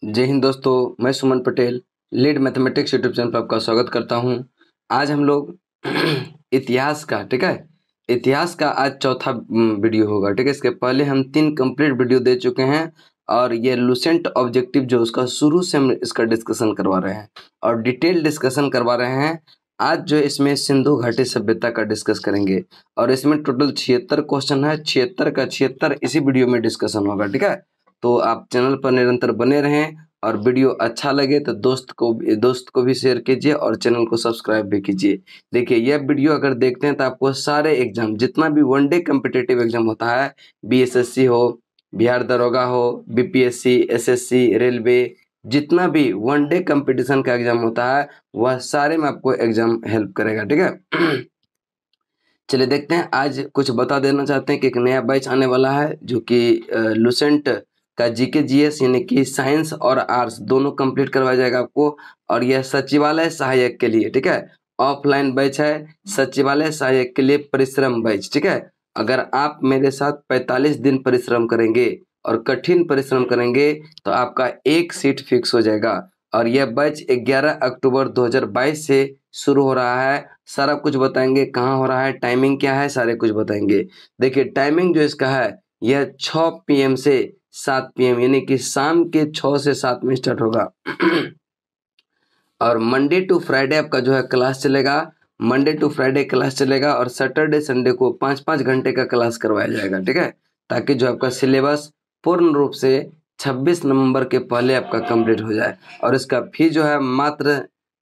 जय हिंद दोस्तों, मैं Suman Patel lead mathematics YouTube channel पर आपका स्वागत करता हूं। आज हम लोग इतिहास का, ठीक है, इतिहास का आज चौथा वीडियो होगा। ठीक है, इसके पहले हम 3 कंप्लीट वीडियो दे चुके हैं और ये लुसेंट ऑब्जेक्टिव जो उसका शुरू से हम इसका डिस्कशन करवा रहे हैं और डिटेल डिस्कशन करवा रहे हैं। आज जो इसमें सिंधु घाटी सभ्यता का डिस्कस करेंगे और इसमें टोटल 76 क्वेश्चन है। 76 का 76 इसी वीडियो में डिस्कशन होगा। ठीक है, तो आप चैनल पर निरंतर बने रहें और वीडियो अच्छा लगे तो दोस्त को भी शेयर कीजिए और चैनल को सब्सक्राइब भी कीजिए। देखिए, यह वीडियो अगर देखते हैं तो आपको सारे एग्जाम, जितना भी वनडे कम्पिटिटिव एग्जाम होता है, बीएसएससी हो, बिहार दरोगा हो, बीपीएससी, एसएससी, रेलवे, जितना भी वनडे कंपटीशन का एग्जाम होता है वह सारे में आपको एग्जाम हेल्प करेगा। ठीक है चलिए देखते हैं। आज कुछ बता देना चाहते हैं कि एक नया बैच आने वाला है जो कि लुसेंट का जीके जीएस यानी कि साइंस और आर्ट्स दोनों कंप्लीट करवाया जाएगा आपको। और यह सचिवालय सहायक के लिए, ठीक है, ऑफलाइन बैच है, सचिवालय सहायक के लिए परिश्रम बैच। ठीक है, अगर आप मेरे साथ 45 दिन परिश्रम करेंगे और कठिन परिश्रम करेंगे तो आपका एक सीट फिक्स हो जाएगा। और यह बैच 11 अक्टूबर 2022 से शुरू हो रहा है। सारा कुछ बताएंगे, कहाँ हो रहा है, टाइमिंग क्या है, सारे कुछ बताएंगे। देखिए, टाइमिंग जो इसका है यह 6 PM से 7 PM यानी कि शाम के 6 से 7 में स्टार्ट होगा। और मंडे टू फ्राइडे आपका जो है क्लास चलेगा, मंडे टू फ्राइडे क्लास चलेगा और सैटरडे संडे को 5-5 घंटे का क्लास करवाया जाएगा। ठीक है, ताकि जो आपका सिलेबस पूर्ण रूप से 26 नवंबर के पहले आपका कंप्लीट हो जाए। और इसका फी जो है मात्र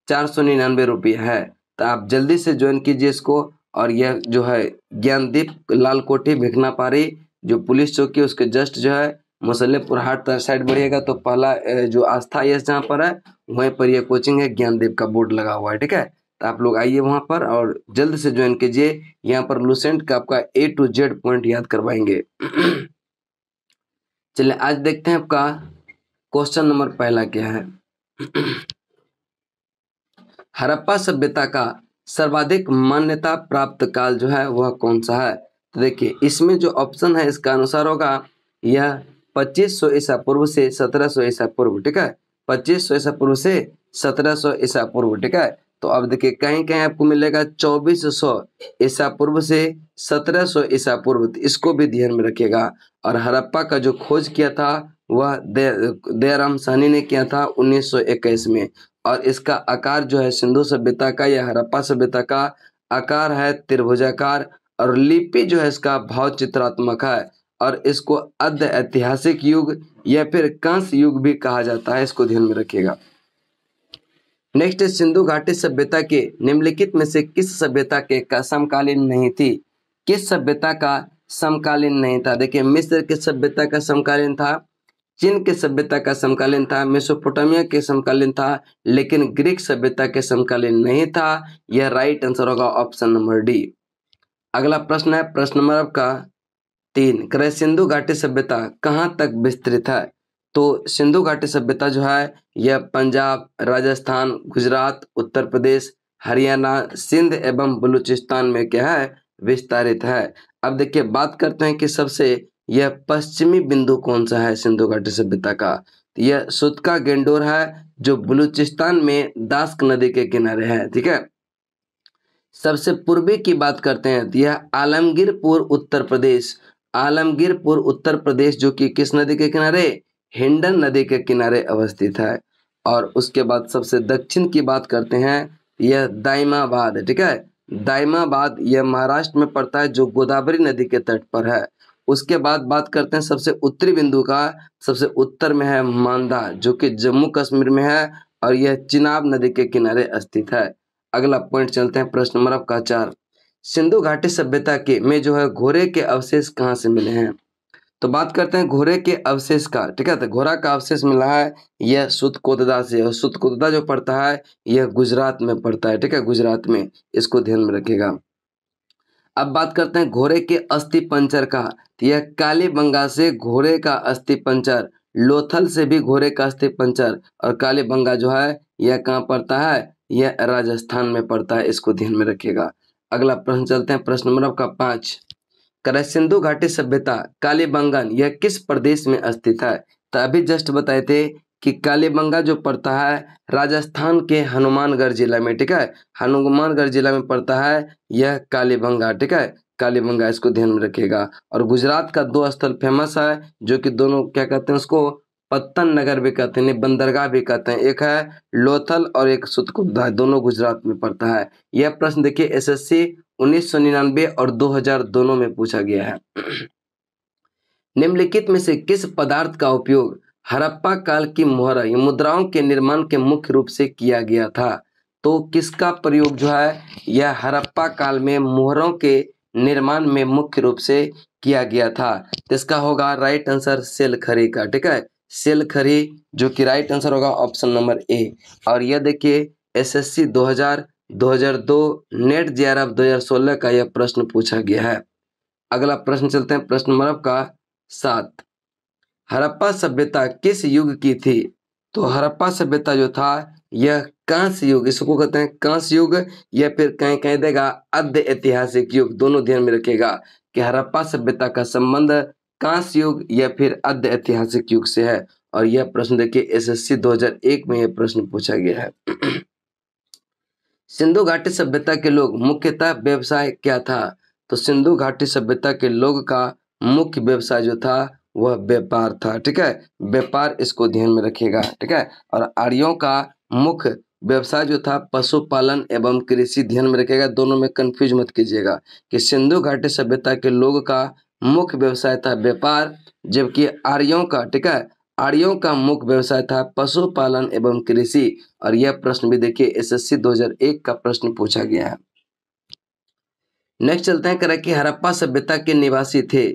499 रुपये है। तो आप जल्दी से ज्वाइन कीजिए इसको। और यह जो है ज्ञानदीप लाल कोठी भिखना पारी जो पुलिस चौकी उसके जस्ट जो है मुसल्लेपुर हाट साइड बढ़िएगा तो पहला जो आस्था यस जहाँ पर है वहीं पर यह कोचिंग है, ज्ञानदीप का बोर्ड लगा हुआ है। ठीक है, तो आप लोग आइए वहां पर और जल्द से ज्वाइन कीजिए। यहाँ पर लुसेंट का आपका A to Z पॉइंट याद करवाएंगे। चलिए आज देखते हैं आपका क्वेश्चन नंबर पहला क्या है। हड़प्पा सभ्यता का सर्वाधिक मान्यता प्राप्त काल जो है वह कौन सा है। तो देखिए, इसमें जो ऑप्शन है इसका अनुसार होगा यह 2500 ईसा पूर्व से 1700 ईसा पूर्व। ठीक है, 2500 ईसा पूर्व से 1700 ईसा पूर्व। ठीक है, तो अब देखिए कहीं कहीं आपको मिलेगा 2400 ईसा पूर्व से 1700 ईसा पूर्व, तो इसको भी ध्यान में रखिएगा। और हड़प्पा का जो खोज किया था वह दयाराम साहनी ने किया था 1921 में। और इसका आकार जो है सिंधु सभ्यता का या हड़प्पा सभ्यता का आकार है त्रिभुजाकार। और लिपि जो है इसका भाव चित्रात्मक है और इसको अर्ध ऐतिहासिक युग या फिर कंस युग भी कहा जाता है, इसको ध्यान में रखिएगा। नेक्स्ट है सिंधु घाटी सभ्यता के निम्नलिखित में से किस सभ्यता के का समकालीन नहीं थी। किस सभ्यता का समकालीन नहीं था। देखिए, मिस्र के सभ्यता का समकालीन था, चीन के सभ्यता का समकालीन था, मेसोपोटामिया के समकालीन था, लेकिन ग्रीक सभ्यता के समकालीन नहीं था। यह राइट आंसर होगा ऑप्शन नंबर डी। अगला प्रश्न है प्रश्न नंबर आपका 3, करे सिंधु घाटी सभ्यता कहाँ तक विस्तृत है। तो सिंधु घाटी सभ्यता जो है यह पंजाब, राजस्थान, गुजरात, उत्तर प्रदेश, हरियाणा, सिंध एवं बलूचिस्तान में क्या है, विस्तारित है। अब देखिए बात करते हैं कि सबसे यह पश्चिमी बिंदु कौन सा है सिंधु घाटी सभ्यता का। तो यह सुतका गेंडोर है जो बलूचिस्तान में दास्क नदी के किनारे है। ठीक है, सबसे पूर्वी की बात करते हैं तो यह आलमगीरपुर उत्तर प्रदेश, आलमगीरपुर उत्तर प्रदेश जो कि किस नदी के किनारे, हिंडन नदी के किनारे अवस्थित है। और उसके बाद सबसे दक्षिण की बात करते हैं, यह दाइमाबाद। ठीक है, दाइमाबाद यह महाराष्ट्र में पड़ता है जो गोदावरी नदी के तट पर है। उसके बाद बात करते हैं सबसे उत्तरी बिंदु का, सबसे उत्तर में है मांदा जो कि जम्मू कश्मीर में है और यह चिनाब नदी के किनारे स्थित है। अगला पॉइंट चलते हैं प्रश्न नंबर आपका 4, सिंधु घाटी सभ्यता के में जो है घोड़े के अवशेष कहाँ से मिले हैं। तो बात करते हैं घोड़े के अवशेष का। ठीक है, तो घोड़ा का अवशेष मिला है यह सुतकोतदा से, और सुतकोतदा जो पड़ता है यह गुजरात में पड़ता है। ठीक है, गुजरात में, इसको ध्यान में रखिएगा। अब बात करते हैं घोड़े के अस्थि पंजर का। तो यह कालीबंगा से घोड़े का अस्थि पंजर, लोथल से भी घोड़े का अस्थि पंजर, और कालीबंगा जो है यह कहाँ पड़ता है, यह राजस्थान में पड़ता है, इसको ध्यान में रखिएगा। अगला प्रश्न चलते हैं प्रश्न नंबर आपका 5, करे सिंधु घाटी सभ्यता कालीबंगन यह किस प्रदेश में स्थित है। तो अभी जस्ट बताए थे कि कालीबंगा जो पड़ता है राजस्थान के हनुमानगढ़ जिला में, ठीक है, हनुमानगढ़ जिला में पड़ता है यह कालीबंगा, ठीक है, कालीबंगा, इसको ध्यान में रखिएगा। और गुजरात का 2 स्थल फेमस है जो कि दोनों क्या कहते हैं उसको, पत्तन नगर भी कहते हैं, बंदरगाह भी कहते हैं, एक है लोथल और एक सुतकुदा, दोनों गुजरात में पड़ता है। यह प्रश्न देखिए एसएससी 1999 और 2000 दोनों में पूछा गया है। निम्नलिखित में से किस पदार्थ का उपयोग हड़प्पा काल की मोहरा या मुद्राओं के निर्माण के मुख्य रूप से किया गया था? तो किसका प्रयोग जो है यह हड़प्पा काल में मोहरों के निर्माण में मुख्य रूप से किया गया था? तो इसका होगा राइट आंसर सेल खरी का, ठीक है, सेल खरी, जो कि राइट आंसर होगा ऑप्शन नंबर ए। और यह देखिए एसएससी 2000, 2002, नेट जेआरएफ 2016 का यह प्रश्न पूछा गया है। अगला प्रश्न चलते हैं, प्रश्न नंबर आपका 7। हड़प्पा सभ्यता किस युग की थी? तो हड़प्पा सभ्यता जो था यह कांस्य युग, इसको कहते हैं कांस्य युग, या फिर कहीं कहीं देगा अद्य ऐतिहासिक युग, दोनों ध्यान में रखिएगा कि हड़प्पा सभ्यता का संबंध कांस्य युग या फिर अद्य ऐतिहासिक युग से है। और यह प्रश्न देखिए एसएससी 2001 में यह प्रश्न पूछा गया है। सिंधु घाटी सभ्यता के लोग मुख्यतः व्यवसाय क्या था? तो सिंधु घाटी सभ्यता के लोग का मुख्य व्यवसाय जो था वह व्यापार था, ठीक है, व्यापार, इसको ध्यान में रखिएगा, ठीक है। और आर्यों का मुख्य व्यवसाय जो था पशुपालन एवं कृषि, ध्यान में रखिएगा, दोनों में कंफ्यूज मत कीजिएगा कि सिंधु घाटी सभ्यता के लोग का मुख्य व्यवसाय था व्यापार, जबकि आर्यों का, ठीक है, आर्यों का मुख्य व्यवसाय था पशुपालन एवं कृषि। और यह प्रश्न भी देखिए एसएससी 2001 का प्रश्न पूछा गया है। नेक्स्ट चलते हैं, करें कि हड़प्पा सभ्यता के निवासी थे,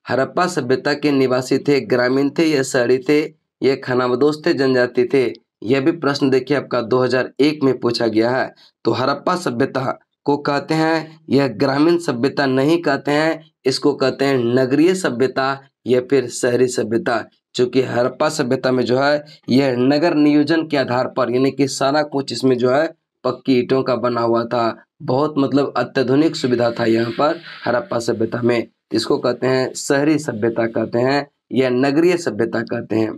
हड़प्पा सभ्यता के निवासी थे ग्रामीण थे या शहरी थे, ये खानाबदोश थे, जनजाति थे? यह भी प्रश्न देखिए आपका 2001 में पूछा गया है। तो हड़प्पा सभ्यता को कहते हैं, यह ग्रामीण सभ्यता नहीं कहते हैं, इसको कहते हैं नगरीय सभ्यता या फिर शहरी सभ्यता। चूंकि हड़प्पा सभ्यता में जो है यह नगर नियोजन के आधार पर, यानी कि सारा कुछ इसमें जो है पक्की ईंटों का बना हुआ था, बहुत मतलब अत्याधुनिक सुविधा था यहाँ पर हड़प्पा सभ्यता में। इसको कहते हैं शहरी सभ्यता कहते हैं या नगरीय सभ्यता कहते हैं।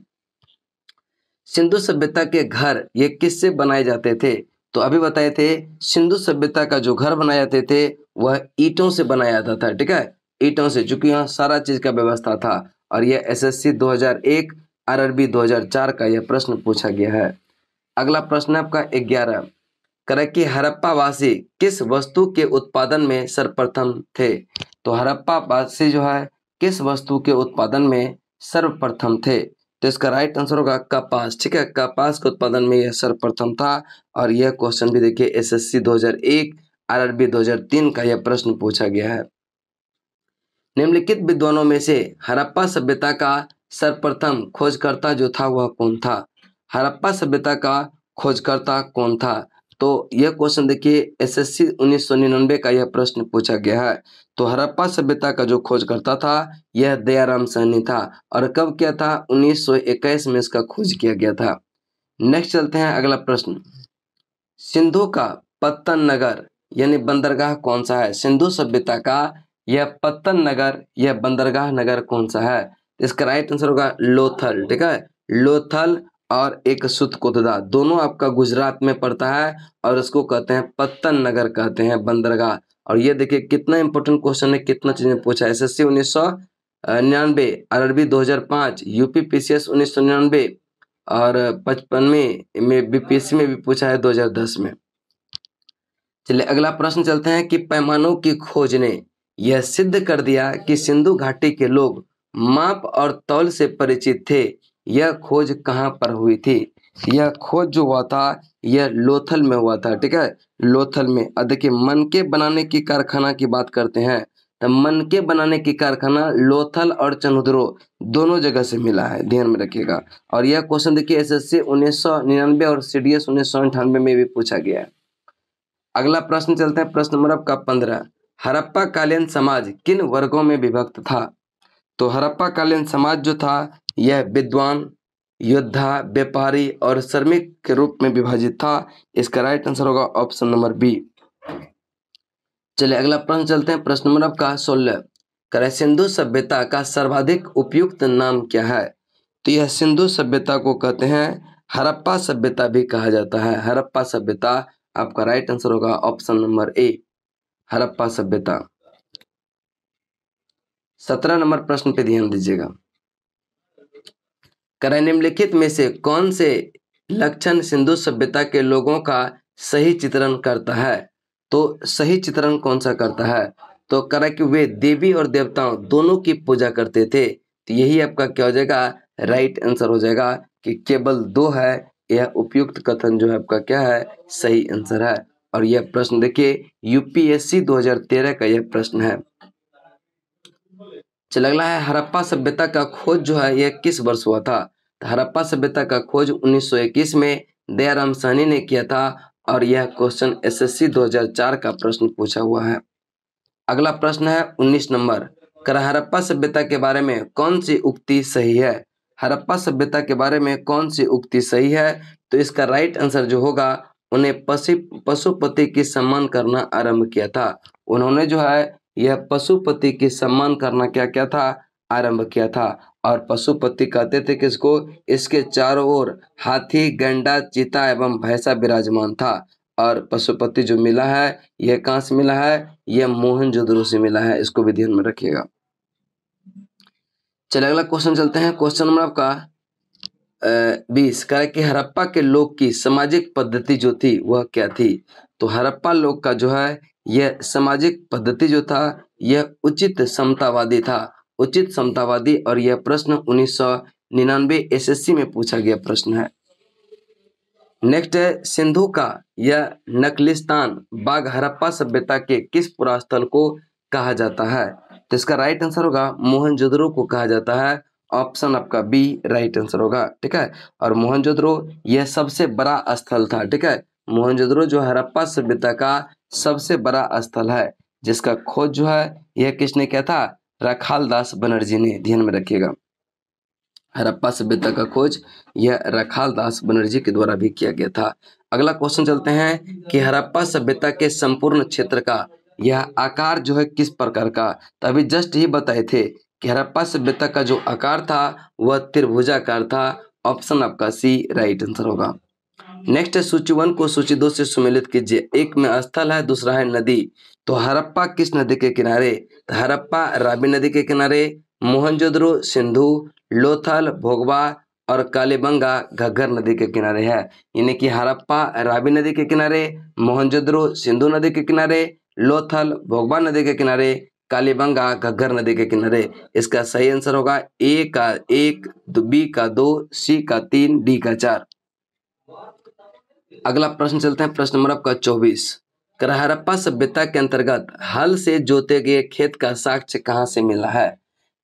सिंधु सभ्यता के घर ये किससे बनाए जाते थे? तो अभी बताए थे सिंधु सभ्यता का जो घर बनाए जाते थे वह ईंटों से बनाया जाता था, ठीक है, ईंटों से, चूंकि यहाँ सारा चीज का व्यवस्था था। और यह एसएससी 2001, आरआरबी 2004 का यह प्रश्न पूछा गया है। अगला प्रश्न है आपका 11, करें कि हड़प्पा वासी किस वस्तु के उत्पादन में सर्वप्रथम थे? तो हड़प्पा वासी जो है किस वस्तु के उत्पादन में सर्वप्रथम थे? तो इसका राइट आंसर होगा कपास, ठीक है, कपास के उत्पादन में यह सर्वप्रथम था। और यह क्वेश्चन भी देखिए एसएससी 2001, आरआरबी 2003 का यह प्रश्न पूछा गया है। निम्नलिखित विद्वानों में से हड़प्पा सभ्यता का सर्वप्रथम खोजकर्ता जो था वह कौन था? हड़प्पा सभ्यता का खोजकर्ता कौन था? तो यह क्वेश्चन देखिए एसएससी 1999 का यह प्रश्न पूछा गया है। तो हड़प्पा सभ्यता का जो खोजकर्ता था यह दयाराम साहनी था। और कब किया था? 1921 में इसका खोज किया गया था। नेक्स्ट चलते हैं, अगला प्रश्न, सिंधु का पत्तन नगर यानी बंदरगाह कौन सा है? सिंधु सभ्यता का यह पत्तन नगर, यह बंदरगाह नगर कौन सा है? इसका राइट आंसर होगा लोथल, ठीक है, लोथल और एक सुतकोतदा, दोनों आपका गुजरात में पड़ता है और इसको कहते हैं पत्तन नगर कहते हैं, बंदरगाह। और ये देखिए कितना इंपॉर्टेंट क्वेश्चन है, कितना चीजें पूछा है। एसएससी 1999, आरआरबी 2005, यूपी पीसीएस 1999 और 55 में बीपीएससी में भी पूछा है 2010 में। चलिए अगला प्रश्न चलते हैं कि पैमानों की खोज ने यह सिद्ध कर दिया कि सिंधु घाटी के लोग माप और तौल से परिचित थे। यह खोज कहाँ पर हुई थी? यह खोज जो हुआ था यह लोथल में हुआ था, ठीक है, लोथल में। अब देखिए मनके बनाने की कारखाना की बात करते हैं तो मनके बनाने की कारखाना लोथल और चंद्रो दोनों जगह से मिला है, ध्यान में रखिएगा। और यह क्वेश्चन देखिए एसएससी 1999 और सीडीएस 1998 में भी पूछा गया है। अगला प्रश्न चलते हैं, प्रश्न नंबर आपका 15, हड़प्पा कालीन समाज किन वर्गों में विभक्त था? तो हड़प्पा कालीन समाज जो था यह विद्वान, योद्धा, व्यापारी और श्रमिक के रूप में विभाजित था। इसका राइट आंसर होगा ऑप्शन नंबर बी। चलिए अगला प्रश्न चलते हैं, प्रश्न नंबर आपका 16, करें सिंधु सभ्यता का सर्वाधिक उपयुक्त नाम क्या है? तो यह सिंधु सभ्यता को कहते हैं हड़प्पा सभ्यता भी कहा जाता है। हड़प्पा सभ्यता आपका राइट आंसर होगा ऑप्शन नंबर ए, हड़प्पा सभ्यता। 17 नंबर प्रश्न पे ध्यान दीजिएगा। निम्नलिखित में से कौन से लक्षण सिंधु सभ्यता के लोगों का सही चित्रण करता है? तो सही चित्रण कौन सा करता है? तो करा कि वे देवी और देवताओं दोनों की पूजा करते थे। तो यही आपका क्या हो जाएगा? राइट आंसर हो जाएगा कि केवल 2 है। यह उपयुक्त कथन जो है आपका क्या है? सही आंसर है। और यह प्रश्न देखिए यूपीएससी 2013 का यह प्रश्न है। चल अगला है हड़प्पा सभ्यता का खोज जो है यह किस वर्ष हुआ था? तो हड़प्पा सभ्यता का खोज 1921 में दयाराम साहनी ने किया था और यह क्वेश्चन एसएससी 2004 का प्रश्न पूछा हुआ है। अगला प्रश्न है 19 नंबर। हड़प्पा सभ्यता के बारे में कौन सी उक्ति सही है? हड़प्पा सभ्यता के बारे में कौन सी उक्ति सही है? तो इसका राइट आंसर जो होगा, उन्हें पशुपति की सम्मान करना आरंभ किया था। उन्होंने जो है यह पशुपति की सम्मान करना क्या था? आरंभ किया था। और पशुपति कहते थे किसको? इसके चारों ओर हाथी, गंडा, चीता एवं भैंसा विराजमान था। और पशुपति जो मिला है यह कहाँ से मिला है? यह मोहनजोदड़ो से मिला है। इसको भी ध्यान में रखिएगा। चलिए अगला क्वेश्चन चलते हैं। क्वेश्चन नंबर आपका 20 कह कि हड़प्पा के लोग की सामाजिक पद्धति जो थी वह क्या थी? तो हड़प्पा लोग का जो है यह सामाजिक पद्धति जो था यह उचित समतावादी था। उचित समतावादी। और यह प्रश्न 1999 एसएससी में पूछा गया प्रश्न है। नेक्स्ट है सिंधु का यह नखलिस्तान बाग हड़प्पा सभ्यता के किस पुरास्थल को कहा जाता है? तो इसका राइट आंसर होगा मोहनजोदड़ो को कहा जाता है। ऑप्शन आपका बी राइट आंसर होगा। ठीक है। और मोहनजोदड़ो यह सबसे बड़ा स्थल था। ठीक है। मोहनजोदड़ो जो हड़प्पा सभ्यता का सबसे बड़ा स्थल है, जिसका खोज जो है यह किसने किया था? रखालदास बनर्जी ने। ध्यान में रखिएगा, हड़प्पा सभ्यता का खोज यह रखालदास बनर्जी के द्वारा भी किया गया था। अगला क्वेश्चन चलते हैं कि हड़प्पा सभ्यता के संपूर्ण क्षेत्र का यह आकार जो है किस प्रकार का? तो अभी जस्ट ही बताए थे कि हड़प्पा सभ्यता का जो आकार था वह त्रिभुजाकार था। ऑप्शन आपका सी राइट आंसर होगा। नेक्स्ट है सूची 1 को सूची 2 से सुमेलित कीजिए। एक में स्थल है, दूसरा है नदी। तो हड़प्पा किस नदी के किनारे? तो हड़प्पा रावी नदी के किनारे, मोहनजोदड़ो सिंधु, लोथल, भोगवा और कालीबंगा घग्गर नदी के किनारे है। यानी कि हड़प्पा रावी नदी के किनारे, मोहनजोदड़ो सिंधु नदी के किनारे, लोथल भोगवा नदी के किनारे, कालीबंगा घग्गर नदी के किनारे। इसका सही आंसर होगा ए का 1, बी का 2, सी का 3, डी का 4। अगला प्रश्न चलते हैं। प्रश्न नंबर आपका 24। हड़प्पा सभ्यता के अंतर्गत हल से जोते गए खेत का साक्ष्य कहाँ से मिला है?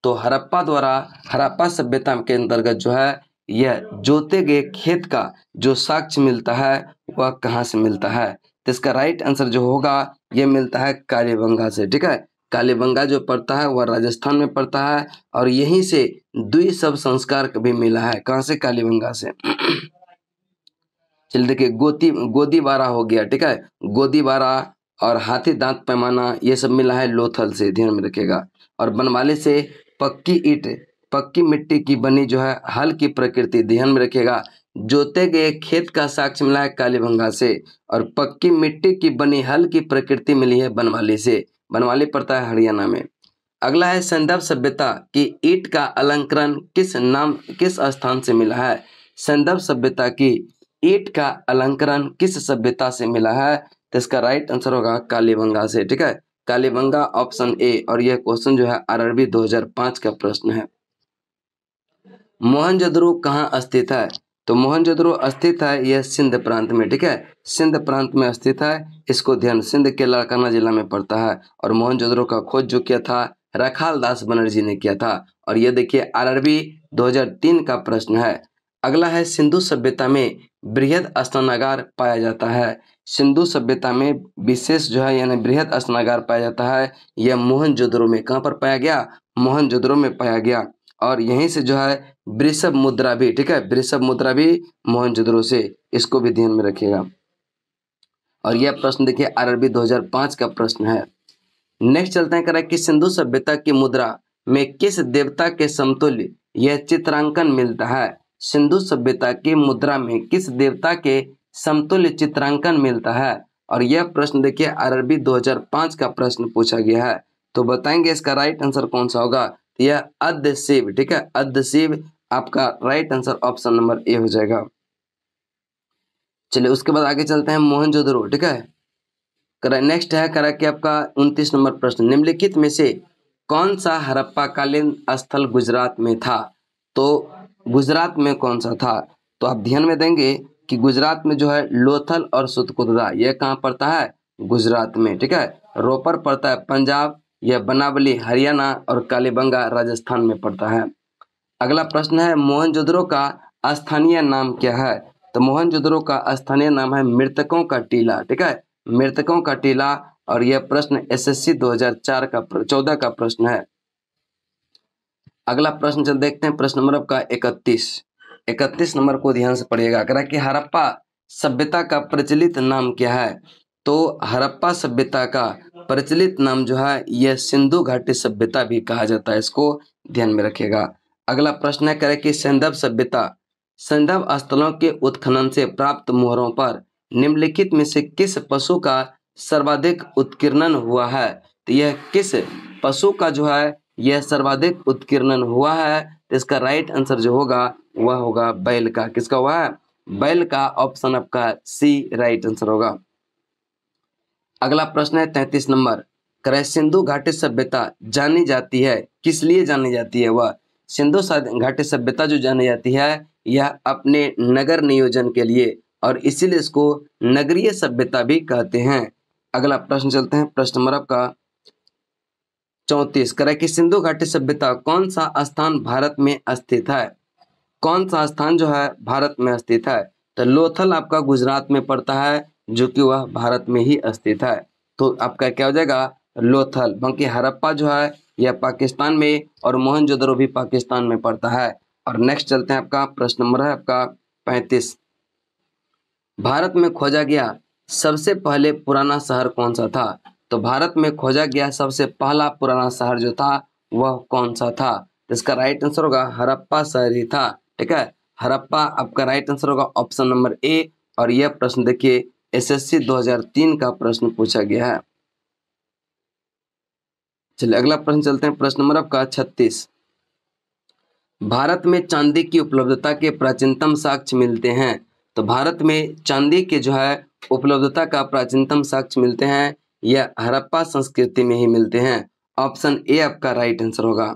तो हड़प्पा द्वारा हड़प्पा सभ्यता के अंतर्गत जो है यह जोते गए खेत का जो साक्ष्य मिलता है वह कहाँ से मिलता है? तो इसका राइट आंसर जो होगा यह मिलता है कालीबंगा से। ठीक है। कालीबंगा जो पड़ता है वह राजस्थान में पड़ता है और यहीं से द्विशव संस्कार भी मिला है। कहाँ से? कालीबंगा से। चलिए देखिए गोदीबारा हो गया। ठीक है। गोदीबारा और हाथी दांत पैमाना ये सब मिला है लोथल से। ध्यान में रखिएगा। और बनवाली से पक्की ईंट, पक्की मिट्टी की बनी जो है हल की प्रकृति। ध्यान में रखिएगा। जोते गए खेत का साक्ष्य मिला है कालीबंगा से और पक्की मिट्टी की बनी हल की प्रकृति मिली है बनवाली से। बनवाली पड़ता है हरियाणा में। अगला है संदर्भ सभ्यता की ईंट का अलंकरण किस स्थान से मिला है? संदर्भ सभ्यता की ईंट का अलंकरण किस सभ्यता से मिला है? तो इसका राइट आंसर होगा कालीबंगा से। ठीक है। Kalibangan option A. और यह क्वेश्चन जो है आरआरबी 2005 का प्रश्न है। मोहनजोदड़ो कहाँ स्थित है? तो मोहनजोदड़ो स्थित है यह सिंध प्रांत में। ठीक है। सिंध प्रांत में स्थित है। इसको ध्यान, सिंध के लाड़काना जिला में पड़ता है। और मोहनजोदड़ो का खोज जो किया था रखालदास बनर्जी ने किया था। और यह देखिए आरआरबी 2003 का प्रश्न है। अगला है सिंधु सभ्यता में बृहद स्नानागार पाया जाता है। सिंधु सभ्यता में विशेष जो है यानी बृहद स्नानागार पाया जाता है। यह मोहनजोदड़ो में। कहाँ पर पाया गया? मोहनजोदड़ो में पाया गया। और यहीं से जो है वृषभ मुद्रा भी। ठीक है। वृषभ मुद्रा भी मोहनजोदड़ो से। इसको भी ध्यान में रखिएगा। और यह प्रश्न देखिए आरआरबी 2005 का प्रश्न है। नेक्स्ट चलते हैं कि सिंधु सभ्यता की मुद्रा में किस देवता के समतुल्य यह चित्रांकन मिलता है? सिंधु सभ्यता की मुद्रा में किस देवता के समतुल्य चित्रांकन मिलता है? और यह प्रश्न देखिए आरआरबी 2005 का प्रश्न पूछा गया है। तो बताएंगे इसका राइट आंसर कौन सा होगा? यह अद्य शिव, ठीक है, अद्य शिव आपका right answer option number A हो जाएगा। चलिए उसके बाद आगे चलते हैं मोहनजोदड़ो, ठीक है। नेक्स्ट है करा कि आपका 29 नंबर प्रश्न, निम्नलिखित में से कौन सा हड़प्पा कालीन स्थल गुजरात में था? तो गुजरात में कौन सा था? तो आप ध्यान में देंगे कि गुजरात में जो है लोथल और सुतकुदा, यह कहाँ पड़ता है? गुजरात में, ठीक है। रोपर पड़ता है पंजाब, यह बनावली हरियाणा और कालीबंगा राजस्थान में पड़ता है। अगला प्रश्न है मोहनजोदड़ो का स्थानीय नाम क्या है? तो मोहनजोदड़ो का स्थानीय नाम है मृतकों का टीला, ठीक है, मृतकों का टीला। और यह प्रश्न एसएससी 2014 का प्रश्न है। अगला प्रश्न चल देखते हैं, प्रश्न नंबर आपका 31 नंबर को ध्यान से पढ़िएगा। कह रहा है कि हड़प्पा सभ्यता का प्रचलित नाम क्या है? तो हड़प्पा सभ्यता का प्रचलित नाम जो है यह सिंधु घाटी सभ्यता भी कहा जाता है, इसको ध्यान में रखिएगा। अगला प्रश्न है, कह रहा है कि सैंधव सभ्यता, सैंधव स्थलों के उत्खनन से प्राप्त मोहरों पर निम्नलिखित में से किस पशु का सर्वाधिक उत्कीर्णन हुआ है? तो यह किस पशु का जो है यह सर्वाधिक उत्कीर्णन हुआ है? तो इसका राइट आंसर जो होगा वह होगा बैल का। किसका हुआ है? बैल का। ऑप्शन आपका सी राइट आंसर होगा। अगला प्रश्न है 33 नंबर, करे सिंधु घाटी सभ्यता जानी जाती है, किस लिए जानी जाती है? वह सिंधु घाटी सभ्यता जो जानी जाती है यह अपने नगर नियोजन के लिए, और इसीलिए इसको नगरीय सभ्यता भी कहते हैं। अगला प्रश्न चलते हैं, प्रश्न नंबर आपका 34, करे कि सिंधु घाटी सभ्यता कौन सा स्थान भारत में स्थित है? कौन सा स्थान जो है भारत में स्थित है? तो लोथल आपका गुजरात में पड़ता है, जो कि वह भारत में ही स्थित है। तो आपका क्या हो जाएगा? लोथल। बाकी हड़प्पा जो है यह पाकिस्तान में, और मोहनजोदड़ो भी पाकिस्तान में पड़ता है। और नेक्स्ट चलते हैं, आपका प्रश्न नंबर है आपका 35, भारत में खोजा गया सबसे पहले पुराना शहर कौन सा था? तो भारत में खोजा गया सबसे पहला पुराना शहर जो था वह कौन सा था? तो इसका राइट आंसर होगा हड़प्पा शहर ही था, ठीक है, हड़प्पा आपका राइट आंसर होगा ऑप्शन नंबर ए। और यह प्रश्न देखिए एसएससी 2003 का प्रश्न पूछा गया है। चलिए अगला प्रश्न चलते हैं, प्रश्न नंबर आपका 36, भारत में चांदी की उपलब्धता के प्राचीनतम साक्ष्य मिलते हैं। तो भारत में चांदी के जो है उपलब्धता का प्राचीनतम साक्ष्य मिलते हैं, यह हड़प्पा संस्कृति में ही मिलते हैं। ऑप्शन ए आपका राइट आंसर होगा।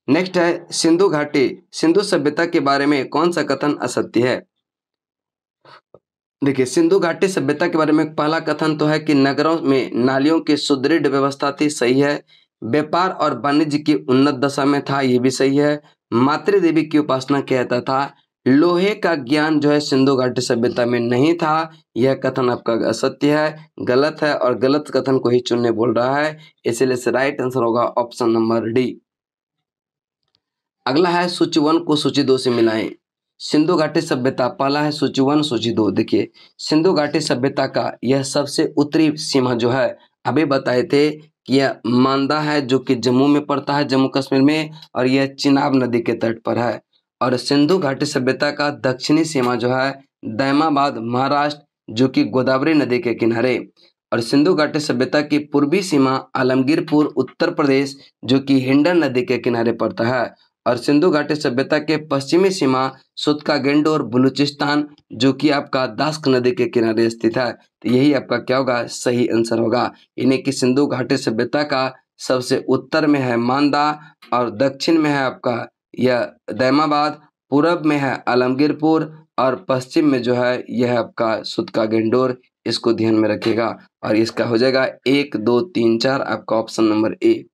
नेक्स्ट है सिंधु घाटी, सिंधु सभ्यता के बारे में कौन सा कथन असत्य है? देखिए सिंधु घाटी सभ्यता के बारे में पहला कथन तो है कि नगरों में नालियों की सुदृढ़ व्यवस्था थी, सही है। व्यापार और वाणिज्य की उन्नत दशा में था, ये भी सही है। मातृ देवी की उपासना किया जाता था। लोहे का ज्ञान जो है सिंधु घाटी सभ्यता में नहीं था, यह कथन आपका असत्य है, गलत है, और गलत कथन को ही चुनने बोल रहा है, इसलिए राइट आंसर होगा ऑप्शन नंबर डी। अगला है सूची 1 को सूची 2 से मिलाएं। सिंधु घाटी सभ्यता, पहला है सूची 1 सूची 2। देखिए सिंधु घाटी सभ्यता का यह सबसे उत्तरी सीमा जो है अभी बताए थे कि यह मांदा है, जो कि जम्मू में पड़ता है, जम्मू कश्मीर में, और यह चिनाब नदी के तट पर है। और सिंधु घाटी सभ्यता का दक्षिणी सीमा जो है दैमाबाद महाराष्ट्र, जो कि गोदावरी नदी के किनारे। और सिंधु घाटी सभ्यता की पूर्वी सीमा आलमगीरपुर उत्तर प्रदेश, जो कि हिंडन नदी के किनारे पड़ता है। और सिंधु घाटी सभ्यता के पश्चिमी सीमा सुतका-गेंडोर बलूचिस्तान, जो कि आपका दास्क नदी के किनारे स्थित है। तो यही आपका क्या होगा? सही आंसर होगा। यानी कि सिंधु घाटी सभ्यता का सबसे उत्तर में है मांदा, और दक्षिण में है आपका यह दैमाबाद, पूरब में है आलमगीरपुर, और पश्चिम में जो है यह आपका सुतका-गेंडोर। इसको ध्यान में रखिएगा, और इसका हो जाएगा 1 2 3 4 आपका ऑप्शन नंबर ए।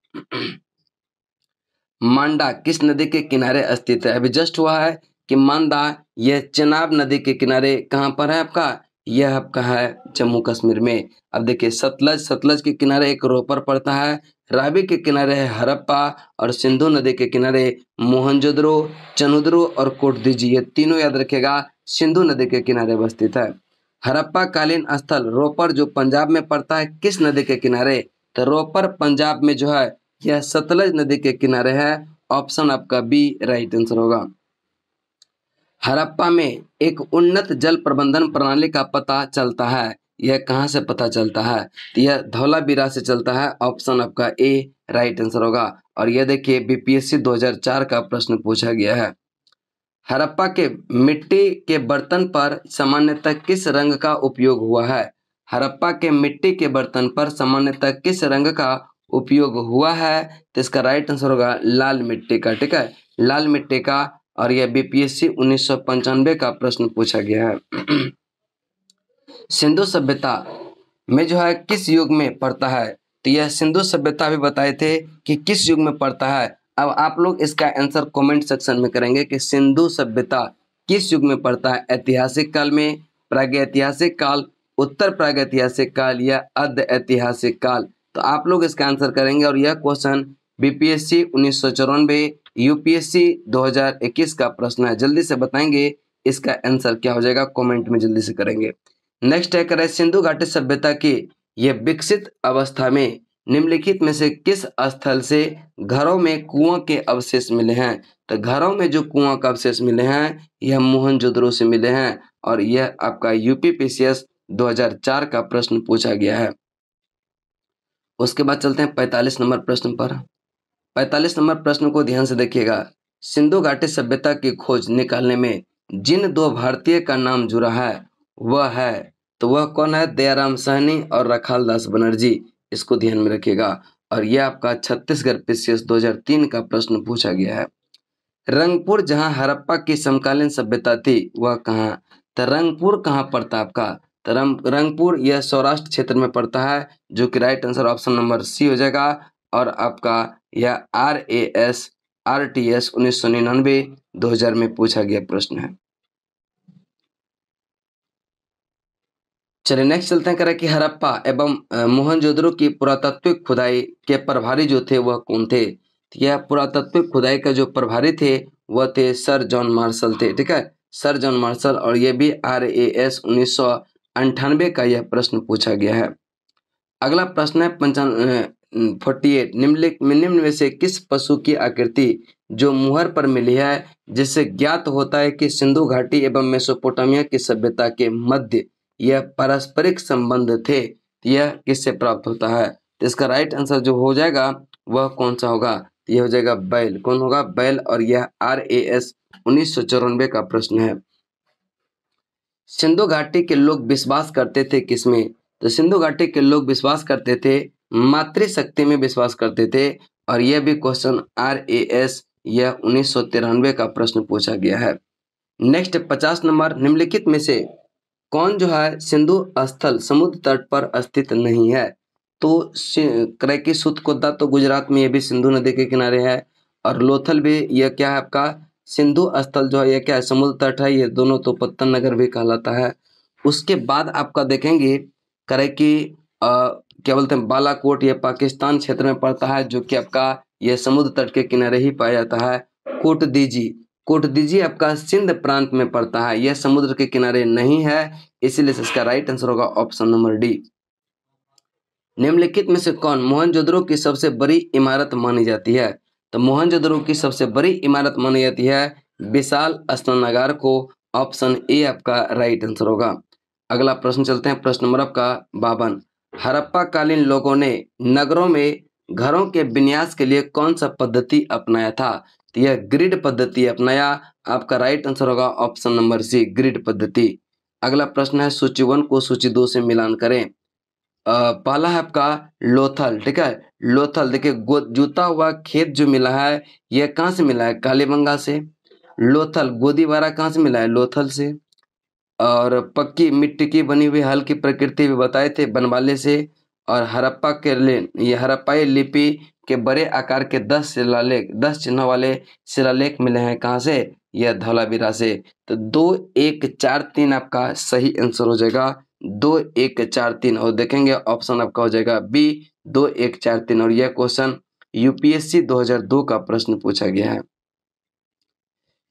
मांडा किस नदी के किनारे स्थित है? अभी जस्ट हुआ है कि मांडा यह चेनाब नदी के किनारे कहाँ पर है आपका? यह आपका है जम्मू कश्मीर में। अब देखिए सतलज के किनारे एक रोपर पड़ता है, रावी के किनारे है हड़प्पा, और सिंधु नदी के किनारे मोहनजोदड़ो, चनुद्रो और कोटदीजी, ये तीनों याद रखिएगा सिंधु नदी के किनारे स्थित है। हड़प्पा कालीन स्थल रोपर जो पंजाब में पड़ता है, किस नदी के किनारे? तो रोपर पंजाब में जो है यह सतलज नदी के किनारे है, ऑप्शन आपका बी राइट आंसर होगा। हड़प्पा में एक उन्नत जल प्रबंधन प्रणाली का पता चलता है, यह कहाँ से पता चलता है? तो यह धौलावीरा से चलता है, ऑप्शन आपका ए राइट आंसर होगा। और यह देखिए बीपीएससी 2004 का प्रश्न पूछा गया है। हड़प्पा के मिट्टी के बर्तन पर सामान्यतः किस रंग का उपयोग हुआ है? हड़प्पा के मिट्टी के बर्तन पर सामान्यतः किस रंग का उपयोग हुआ है? तो इसका राइट आंसर होगा लाल मिट्टी का, ठीक है, लाल मिट्टी का। और यह बीपीएससी 1995 का प्रश्न पूछा गया है। सिंधु सभ्यता में जो है किस युग में पड़ता है? तो यह सिंधु सभ्यता भी बताए थे कि किस युग में पड़ता है। अब आप लोग इसका आंसर कमेंट सेक्शन में करेंगे कि सिंधु सभ्यता किस युग में पड़ता है, ऐतिहासिक काल में, प्रागैतिहासिक काल, उत्तर प्रागैतिहासिक काल या अर्ध ऐतिहासिक काल। तो आप लोग इसका आंसर करेंगे। और यह क्वेश्चन बीपीएससी 1994 यूपीएससी 2021 का प्रश्न है। जल्दी से बताएंगे इसका आंसर क्या हो जाएगा, कमेंट में जल्दी से करेंगे। नेक्स्ट है करें सिंधु घाटी सभ्यता की यह विकसित अवस्था में निम्नलिखित में से किस स्थल से घरों में कुआं के अवशेष मिले हैं? तो घरों में जो कुआं का अवशेष मिले हैं यह मोहनजोदड़ो से मिले हैं। और यह आपका यूपीपीसीएस 2004 का प्रश्न पूछा गया है। उसके बाद चलते हैं 45 नंबर प्रश्न पर। 45 नंबर प्रश्न को ध्यान से देखिएगा। सिंधु घाटी सभ्यता की खोज निकालने में जिन दो भारतीय का नाम जुड़ा है वह है, तो वह कौन है? दयाराम साहनी और रखाल दास बनर्जी, इसको ध्यान में रखिएगा। और यह आपका छत्तीसगढ़ पीसीएस 2003 का प्रश्न पूछा गया है। रंगपुर जहां हड़प्पा की समकालीन सभ्यता थी वह कहाँ? तो रंगपुर कहाँ पड़ता है आपका? तो रंगपुर यह सौराष्ट्र क्षेत्र में पड़ता है, जो कि right answer option number C हो जाएगा। और आपका यह RTS 1999 2000 में पूछा गया प्रश्न है। चलिए नेक्स्ट चलते हैं करें कि हड़प्पा एवं मोहनजोदड़ो की पुरातात्विक खुदाई के प्रभारी जो थे वह कौन थे? यह पुरातात्विक खुदाई का जो प्रभारी थे वह थे सर जॉन मार्शल थे, ठीक है, सर जॉन मार्शल। और यह भी RAS 1998 का यह प्रश्न पूछा गया है। अगला प्रश्न है 48 निम्न में से किस पशु की आकृति जो मुहर पर मिली है जिससे ज्ञात होता है कि सिंधु घाटी एवं मेसोपोटामिया की सभ्यता के मध्य यह पारस्परिक संबंध थे, यह किससे प्राप्त होता है? तो इसका राइट आंसर जो हो जाएगा वह कौन सा होगा? यह हो जाएगा बैल। कौन होगा? बैल। और यह RAS 1994 का प्रश्न है। सिंधु घाटी के लोग विश्वास करते थे किसमें? तो सिंधु घाटी के लोग विश्वास करते थे मातृशक्ति में विश्वास करते थे। और यह भी क्वेश्चन RAS यह 1993 का प्रश्न पूछा गया है। नेक्स्ट 50 नंबर निम्नलिखित में से कौन जो है सिंधु स्थल समुद्र तट पर स्थित नहीं है? तो क्रैकी सुतकोदा तो गुजरात में, यह भी सिंधु नदी के किनारे है। और लोथल भी यह क्या है आपका सिंधु स्थल जो है यह क्या है? समुद्र तट है। ये दोनों तो पत्तन नगर भी कहलाता है। उसके बाद आपका देखेंगे क्रैकी क्या बोलते हैं बालाकोट, यह पाकिस्तान क्षेत्र में पड़ता है, जो कि आपका यह समुद्र तट के किनारे ही पाया जाता है। कोटदीजी आपका सिंध प्रांत में पड़ता है, यह समुद्र के किनारे नहीं है, इसीलिए इसका राइट आंसर होगा ऑप्शन नंबर डी। निम्नलिखित में से कौन मोहनजोदड़ो की सबसे बड़ी इमारत मानी जाती है? तो मोहनजोदड़ो की सबसे बड़ी इमारत मानी जाती है विशाल स्नानागार को, ऑप्शन ए आपका राइट आंसर होगा। अगला प्रश्न चलते हैं, प्रश्न नंबर आपका 52। हड़प्पा कालीन लोगों ने नगरों में घरों के विन्यास के लिए कौन सा पद्धति अपनाया था? तो यह ग्रिड पद्धति अपनाया। आपका राइट आंसर होगा ऑप्शन नंबर सी ग्रिड पद्धति। अगला प्रश्न है सूची 1 को सूची 2 से मिलान करें। पहला है आपका लोथल, ठीक है, लोथल देखिए जूता हुआ खेत जो मिला है यह कहाँ से मिला है? कालीबंगा से। लोथल गोदीबारा कहाँ से मिला है? लोथल से। और पक्की मिट्टी की बनी हुई हल की प्रकृति भी बताए थे बनवाले से। और हड़प्पा के ये हड़प्पाई लिपि के बड़े आकार के 10 चिन्हों वाले शिलालेख मिले हैं कहाँ से? यह धौलावीरा से। तो 2 1 4 3 आपका सही आंसर हो जाएगा, 2 1 4 3। और देखेंगे ऑप्शन आपका हो जाएगा बी 2 1 4 3। और यह क्वेश्चन यूपीएससी 2002 का प्रश्न पूछा गया है।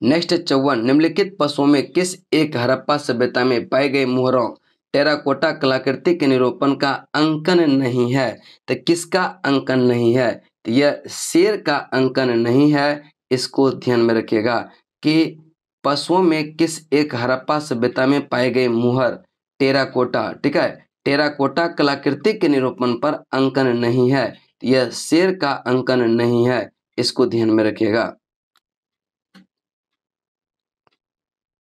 नेक्स्ट 54 निम्नलिखित पशुओं में किस एक हड़प्पा सभ्यता में पाए गए मुहरों टेराकोटा कलाकृति के निरूपण का अंकन नहीं है? तो किसका अंकन नहीं है? तो यह शेर का अंकन नहीं है, इसको ध्यान में रखिएगा। कि पशुओं में किस एक हड़प्पा सभ्यता में पाए गए मुहर टेराकोटा, ठीक है, टेराकोटा कलाकृति के निरूपण पर अंकन नहीं है, यह शेर का अंकन नहीं है, इसको ध्यान में रखिएगा।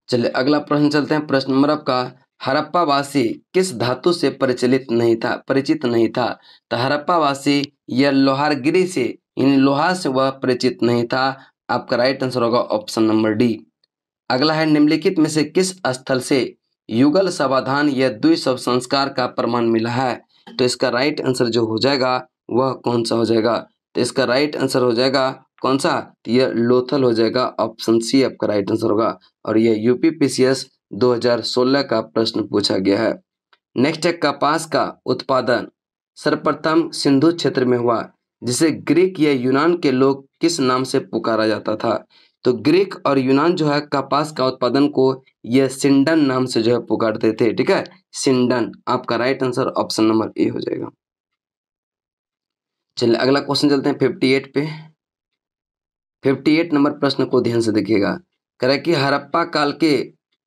चलिए अगला प्रश्न चलते हैं। प्रश्न नंबर आपका, हड़प्पावासी किस धातु से परिचित नहीं था। तो हड़प्पावासी यह लोहारगिरी से, इन लोहा से वह परिचित नहीं था। आपका राइट आंसर होगा ऑप्शन नंबर डी। अगला है, निम्नलिखित में से किस स्थल से युगल समाधान या द्विशव संस्कार का प्रमाण मिला है। तो इसका राइट आंसर जो हो जाएगा वह कौन सा हो जाएगा। तो इसका राइट आंसर हो जाएगा कौन सा, तो यह लोथल हो जाएगा, ऑप्शन सी आपका राइट आंसर होगा। और यह यूपीपीसीएस 2016 का प्रश्न पूछा गया है। नेक्स्ट है, कपास का उत्पादन सर्वप्रथम सिंधु क्षेत्र में हुआ, जिसे ग्रीक या यूनान के लोग किस नाम से पुकारा जाता था। तो ग्रीक और यूनान जो है कपास का उत्पादन को यह सिंडन नाम से जो है पुकारते थे, ठीक है, सिंडन। आपका right answer option number A हो जाएगा। चलिए अगला क्वेश्चन चलते हैं 58 पे। 58 नंबर प्रश्न को ध्यान से देखिएगा। कह रहा है कि हड़प्पा काल के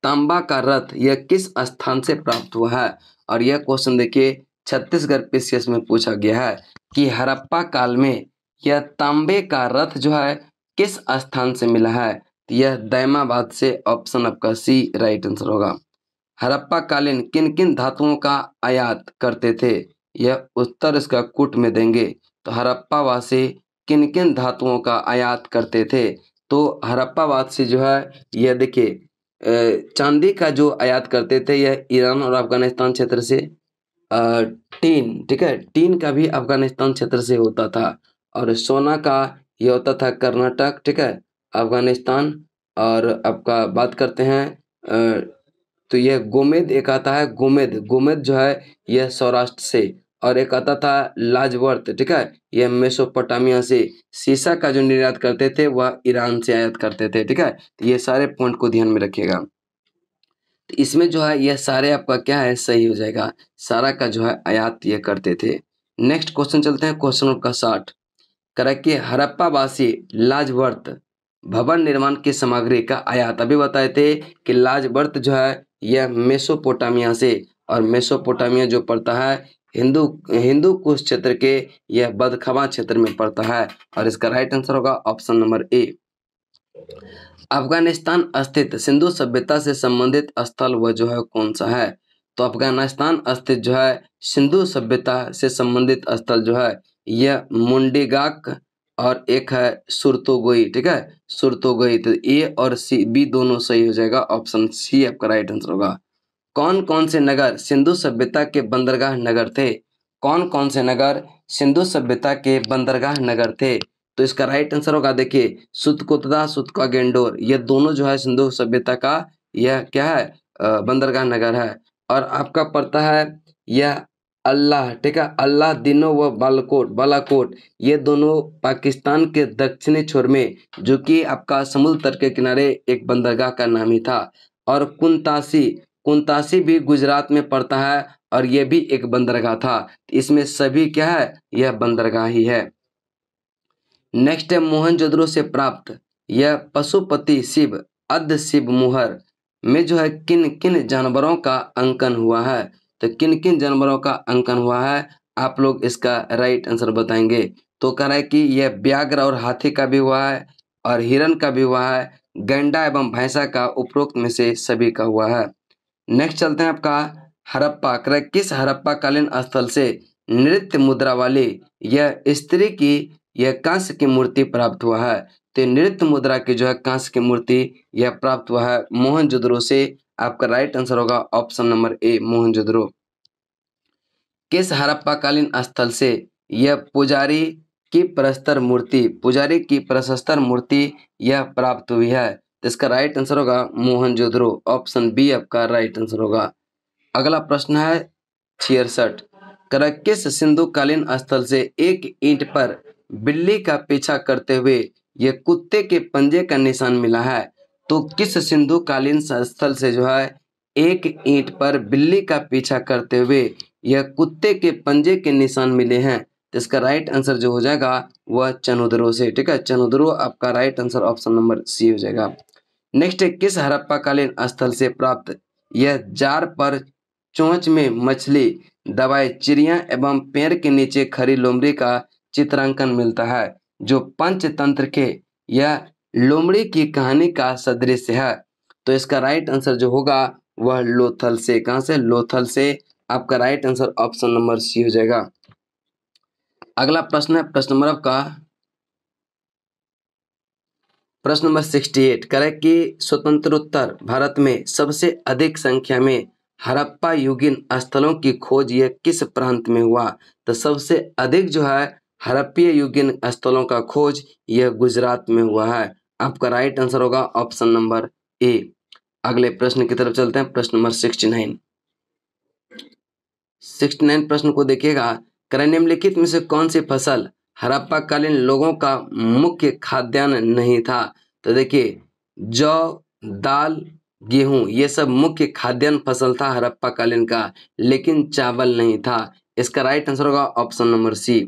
तांबा का रथ यह किस स्थान से प्राप्त हुआ है। और यह क्वेश्चन देखिए छत्तीसगढ़ पीसीएस में पूछा गया है कि हड़प्पा काल में यह तांबे का रथ जो है किस स्थान से मिला है। तो यह दैमाबाद से, ऑप्शन आपका सी राइट आंसर होगा। हड़प्पा कालीन किन किन धातुओं का आयात करते थे, यह उत्तर इसका कूट में देंगे। तो हड़प्पा वासी किन किन धातुओं का आयात करते थे। तो हड़प्पा वासी जो है यह देखिए चांदी का जो आयात करते थे यह ईरान और अफगानिस्तान क्षेत्र से। टीन, ठीक है, टीन का भी अफगानिस्तान क्षेत्र से होता था। और सोना का यह होता था कर्नाटक, ठीक है, अफगानिस्तान। और आपका बात करते हैं तो यह गोमेद एक आता है, गोमेद जो है यह सौराष्ट्र से। और एक आता था लाजवर्त, ठीक है, यह मेसोपोटामिया से। सीसा का जो निर्यात करते थे वह ईरान से आयात करते थे, ठीक है। तो ये सारे पॉइंट को ध्यान में रखिएगा। तो इसमें जो है यह सारे आपका क्या है सही हो जाएगा, सारा का जो है आयात ये करते थे। नेक्स्ट क्वेश्चन चलते हैं, क्वेश्चन आपका 60। करा कि हड़प्पावासी लाजवर्त भवन निर्माण की सामग्री का आयात, अभी बताए थे कि लाजवर्त जो है यह मेसोपोटामिया से, और मेसोपोटामिया जो पड़ता है हिंदू कुश क्षेत्र के, यह बदखवा क्षेत्र में पड़ता है। और इसका राइट आंसर होगा ऑप्शन नंबर ए। अफगानिस्तान स्थित सिंधु सभ्यता से संबंधित स्थल वह जो है कौन सा है। तो अफगानिस्तान स्थित जो है सिंधु सभ्यता से संबंधित स्थल जो है यह मुंडीगाक और एक है सुरतोगोई, ठीक है, सुरतोगोई। तो ए और सी बी दोनों सही हो जाएगा, ऑप्शन सी आपका राइट आंसर होगा। कौन कौन से नगर सिंधु सभ्यता के बंदरगाह नगर थे। कौन कौन से नगर सिंधु सभ्यता के बंदरगाह नगर थे। तो इसका राइट आंसर होगा देखिए सुतकोतदा, सुतकागेंडोर, ये दोनों जो है सिंधु सभ्यता का यह क्या है बंदरगाह नगर है। और आपका पड़ता है यह अल्लाह, ठीक है, अल्लाह दिनो व बालाकोट, ये दोनों पाकिस्तान के दक्षिणी छोर में, जो कि आपका समुद्र तट के किनारे एक बंदरगाह का नाम ही था। और कुंतासी भी गुजरात में पड़ता है, और यह भी एक बंदरगाह था। इसमें सभी क्या है यह बंदरगाह ही है। नेक्स्ट है, मोहनजोदड़ो से प्राप्त यह पशुपति शिव अद्ध शिव मुहर में जो है किन किन जानवरों का अंकन हुआ है। तो किन किन जानवरों का अंकन हुआ है, आप लोग इसका राइट आंसर बताएंगे। तो कह रहा है कि यह व्याघ्र और हाथी का भी हुआ है, और हिरण का भी हुआ है, गैंडा एवं भैंसा का उपरोक्त में से सभी का हुआ है। नेक्स्ट चलते हैं आपका हड़प्पा, किस हड़प्पा कालीन स्थल से नृत्य मुद्रा वाली यह स्त्री की यह कांस्य की मूर्ति प्राप्त हुआ है। तो नृत्य मुद्रा की जो है कांस्य की मूर्ति यह प्राप्त हुआ है मोहनजोदड़ो से। आपका राइट आंसर होगा ऑप्शन नंबर ए मोहनजोदड़ो। किस हड़प्पा कालीन स्थल से यह पुजारी की प्रशस्तर मूर्ति यह प्राप्त हुई है। तो इसका राइट आंसर होगा मोहनजोदड़ो, ऑप्शन बी आपका राइट आंसर होगा। अगला प्रश्न है 66। किस सिंधु कालीन स्थल से एक ईंट पर बिल्ली का पीछा करते हुए यह कुत्ते के पंजे का निशान मिला है। तो किस सिंधु कालीन स्थल से जो है एक ईंट पर बिल्ली का पीछा करते हुए यह कुत्ते के पंजे के निशान मिले हैं। तो इसका राइट आंसर जो हो जाएगा वह चनोदरो से, ठीक है। चनोदरो आपका right answer option number C हो जाएगा। नेक्स्ट है, किस हड़प्पा कालीन स्थल से प्राप्त यह जार पर चोंच में मछली दबाए चिड़िया एवं पेड़ के नीचे खड़ी लोमड़ी का चित्रांकन मिलता है, जो पंचतंत्र के यह लोमड़ी की कहानी का सदृश है। तो इसका राइट आंसर जो होगा वह लोथल से, कहां से, लोथल से। आपका right answer option number C हो जाएगा। अगला प्रश्न है प्रश्न नंबर आपका प्रश्न नंबर 68 करें कि स्वतंत्रोत्तर भारत में सबसे अधिक संख्या में हड़प्पा युगीन स्थलों की खोज यह किस प्रांत में हुआ। तो सबसे अधिक जो है हड़प्पीय युगीन स्थलों का खोज यह गुजरात में हुआ है। आपका राइट आंसर होगा ऑप्शन नंबर ए। अगले प्रश्न की तरफ चलते हैं, प्रश्न नंबर 69 प्रश्न को देखिएगा। निम्नलिखित में से कौन सी फसल हड़प्पा कालीन लोगों का मुख्य खाद्यान्न नहीं था। तो देखिए जौ, दाल, गेहूं ये सब मुख्य खाद्यान्न फसल था हड़प्पा कालीन का, लेकिन चावल नहीं था। इसका राइट आंसर होगा ऑप्शन नंबर सी।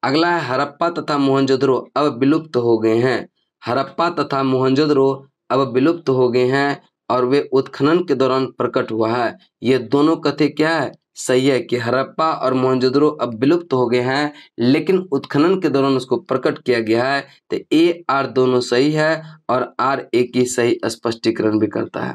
अगला है, हड़प्पा तथा मोहनजोदड़ो अब विलुप्त हो गए हैं। हड़प्पा तथा मोहनजोदड़ो अब विलुप्त हो गए हैं और वे उत्खनन के दौरान प्रकट हुआ है। ये दोनों कथन क्या है, सही है कि हड़प्पा और मोहनजोदड़ो अब विलुप्त हो गए हैं, लेकिन उत्खनन के दौरान उसको प्रकट किया गया है। तो ए आर दोनों सही है और आर ए की सही स्पष्टीकरण भी करता है।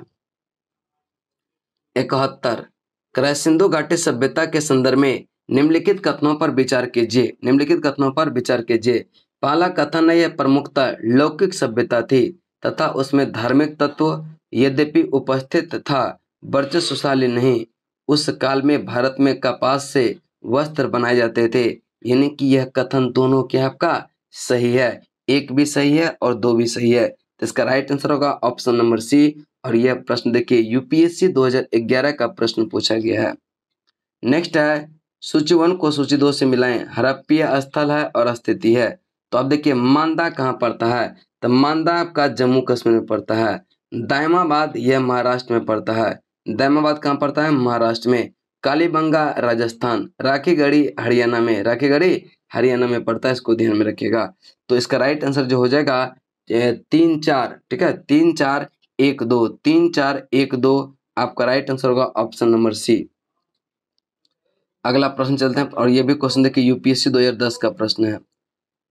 71 सिंधु घाटी सभ्यता के संदर्भ में निम्नलिखित कथनों पर विचार कीजिए। निम्नलिखित कथनों पर विचार कीजिए। पहला कथन है, यह प्रमुखतः लौकिक सभ्यता थी तथा उसमें धार्मिक तत्व यद्यपि उपस्थित था, वर्चस्वशाली नहीं। उस काल में भारत में कपास से वस्त्र बनाए जाते थे। यानी कि यह कथन दोनों क्या आपका सही है, एक भी सही है और दो भी सही है। तो इसका राइट आंसर होगा ऑप्शन नंबर सी। और यह प्रश्न देखिए यूपीएससी 2011 का प्रश्न पूछा गया है। नेक्स्ट है, सूची 1 को सूची 2 से मिलाएं। हड़प्पीय स्थल है और स्थिति है। तो अब देखिए मांदा कहाँ पड़ता है। तो मांदा आपका जम्मू कश्मीर में पड़ता है। दायमाबाद यह महाराष्ट्र में पड़ता है। दायमाबाद कहाँ पड़ता है, महाराष्ट्र में। कालीबंगा राजस्थान। राखीगढ़ी हरियाणा में। राखीगढ़ी हरियाणा में पड़ता है, इसको ध्यान में रखिएगा। तो इसका राइट आंसर जो हो जाएगा 3-4, ठीक है, 3-4-1-2, 3-4-1-2 आपका राइट आंसर होगा ऑप्शन नंबर सी। अगला प्रश्न चलते हैं और यह भी क्वेश्चन देखिए यूपीएससी 2010 का प्रश्न है।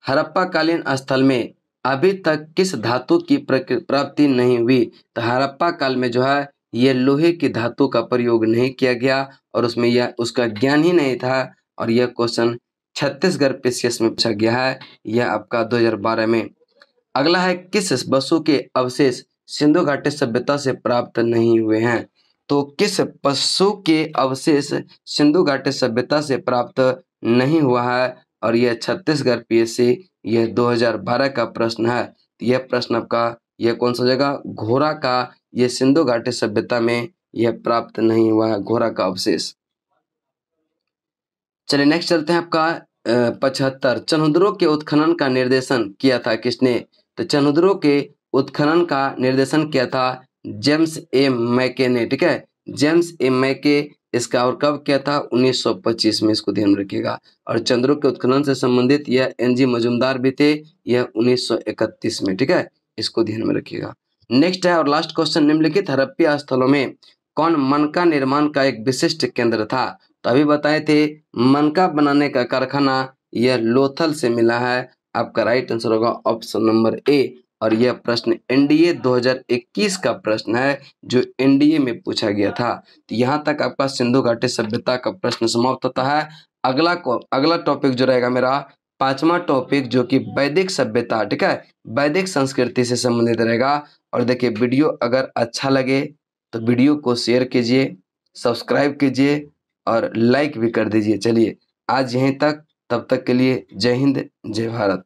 हड़प्पा कालीन स्थल में अभी तक किस धातु की प्राप्ति नहीं हुई। तो हड़प्पा काल में जो है ये लोहे की धातु का प्रयोग नहीं किया गया और उसमें यह उसका ज्ञान ही नहीं था। और यह क्वेश्चन छत्तीसगढ़ पीसीएस में पूछा गया है, यह आपका 2012 में। अगला है, किस वस्तु के अवशेष सिंधु घाटी सभ्यता से प्राप्त नहीं हुए हैं। तो किस पशु के अवशेष सिंधु घाटी सभ्यता से प्राप्त नहीं हुआ है। और यह छत्तीसगढ़ पीएससी यह 2012 का प्रश्न है। यह प्रश्न आपका यह कौन सा जगह, घोरा का यह सिंधु घाटी सभ्यता में यह प्राप्त नहीं हुआ है, घोरा का अवशेष। चलिए नेक्स्ट चलते हैं आपका 75 चनहुदरो के उत्खनन का निर्देशन किया था किसने। तो चनहुदरो के उत्खनन का निर्देशन किया था जेम्स ए मैके ने, ठीक है, जेम्स ए मैके। इसका और कब किया था, 1925 में, इसको ध्यान रखिएगा। और चंद्रो के उत्खनन से संबंधित यह एनजी मजुमदार भी थे, यह 1931 में, ठीक है, इसको ध्यान में रखिएगा। नेक्स्ट है और लास्ट क्वेश्चन, निम्नलिखित हड़प्पीय स्थलों में कौन मनका निर्माण का एक विशिष्ट केंद्र था। तो अभी बताए थे मनका बनाने का कारखाना यह लोथल से मिला है। आपका राइट आंसर होगा ऑप्शन नंबर ए। और यह प्रश्न एनडीए 2021 का प्रश्न है जो एनडीए में पूछा गया था। तो यहाँ तक आपका सिंधु घाटी सभ्यता का प्रश्न समाप्त होता है। अगला टॉपिक जो रहेगा मेरा 5वां टॉपिक जो कि वैदिक सभ्यता, ठीक है, वैदिक संस्कृति से संबंधित रहेगा। और देखिए वीडियो अगर अच्छा लगे तो वीडियो को शेयर कीजिए, सब्सक्राइब कीजिए और लाइक भी कर दीजिए। चलिए आज यहीं तक, तब तक के लिए जय हिंद जय भारत।